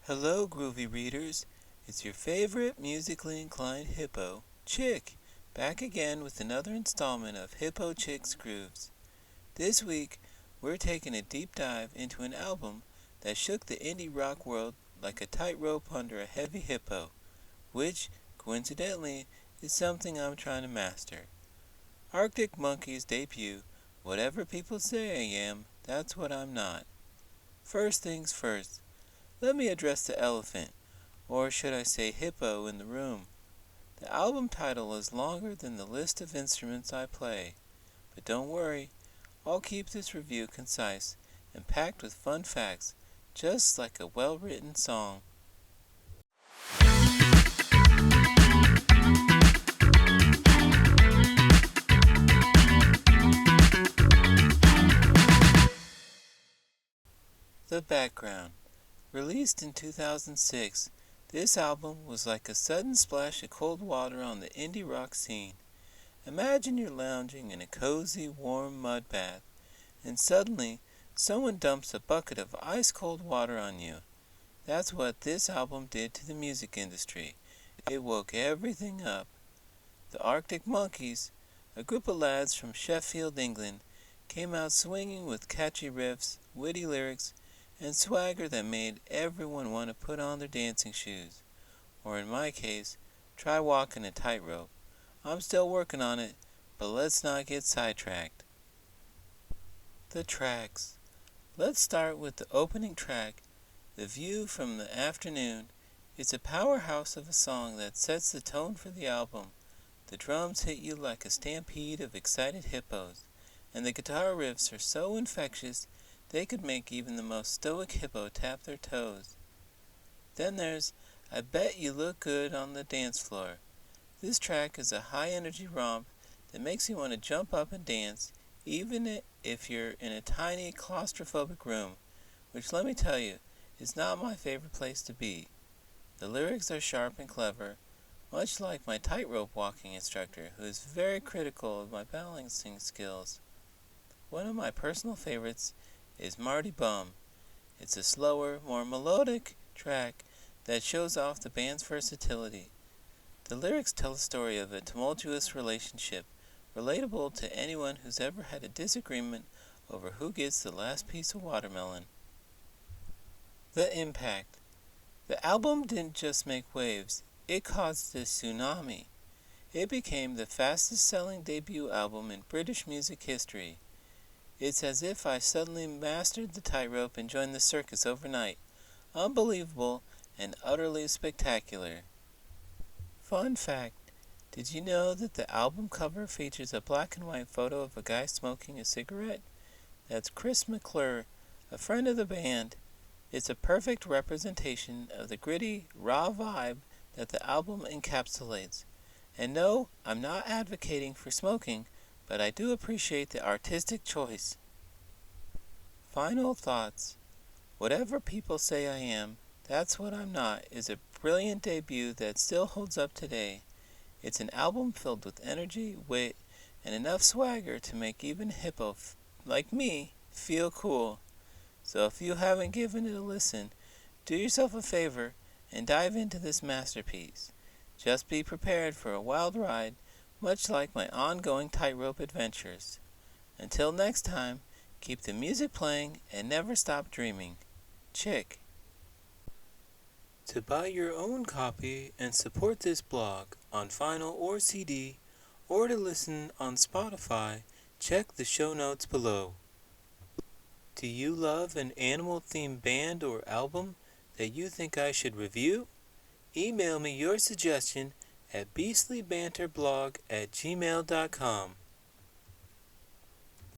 Hello, groovy readers. It's your favorite musically inclined Hippo, Chick, back again with another installment of Hippo Chick's Grooves. This week, we're taking a deep dive into an album that shook the indie rock world like a tightrope under a heavy hippo, which, coincidentally, is something I'm trying to master. Arctic Monkeys' debut, Whatever People Say I Am, That's What I'm Not. First things first, let me address the elephant, or should I say hippo, in the room. The album title is longer than the list of instruments I play, but don't worry, I'll keep this review concise and packed with fun facts, just like a well-written song. The background. Released in 2006, this album was like a sudden splash of cold water on the indie rock scene. Imagine you're lounging in a cozy, warm mud bath, and suddenly someone dumps a bucket of ice-cold water on you. That's what this album did to the music industry. It woke everything up. The Arctic Monkeys, a group of lads from Sheffield, England, came out swinging with catchy riffs, witty lyrics, and swagger that made everyone want to put on their dancing shoes. Or in my case, try walking a tightrope. I'm still working on it, but let's not get sidetracked. The tracks. Let's start with the opening track, The View from the Afternoon. It's a powerhouse of a song that sets the tone for the album. The drums hit you like a stampede of excited hippos, and the guitar riffs are so infectious they could make even the most stoic hippo tap their toes. Then there's I Bet You Look Good on the Dance Floor. This track is a high-energy romp that makes you want to jump up and dance, even if you're in a tiny claustrophobic room, which, let me tell you, is not my favorite place to be. The lyrics are sharp and clever, much like my tightrope walking instructor, who is very critical of my balancing skills. One of my personal favorites is Marty Bum. It's a slower, more melodic track that shows off the band's versatility. The lyrics tell a story of a tumultuous relationship, relatable to anyone who's ever had a disagreement over who gets the last piece of watermelon. The impact. The album didn't just make waves, it caused a tsunami. It became the fastest-selling debut album in British music history. It's as if I suddenly mastered the tightrope and joined the circus overnight. Unbelievable and utterly spectacular. Fun fact, did you know that the album cover features a black and white photo of a guy smoking a cigarette? That's Chris McClure, a friend of the band. It's a perfect representation of the gritty, raw vibe that the album encapsulates. And no, I'm not advocating for smoking, but I do appreciate the artistic choice. Final thoughts. Whatever People Say I Am, That's What I'm Not is a brilliant debut that still holds up today. It's an album filled with energy, wit, and enough swagger to make even hippo like me feel cool. So if you haven't given it a listen, do yourself a favor and dive into this masterpiece. Just be prepared for a wild ride, much like my ongoing tightrope adventures. Until next time, keep the music playing and never stop dreaming. Chick. To buy your own copy and support this blog on vinyl or CD, or to listen on Spotify, check the show notes below. Do you love an animal-themed band or album that you think I should review? Email me your suggestion at beastlybanterblog@gmail.com.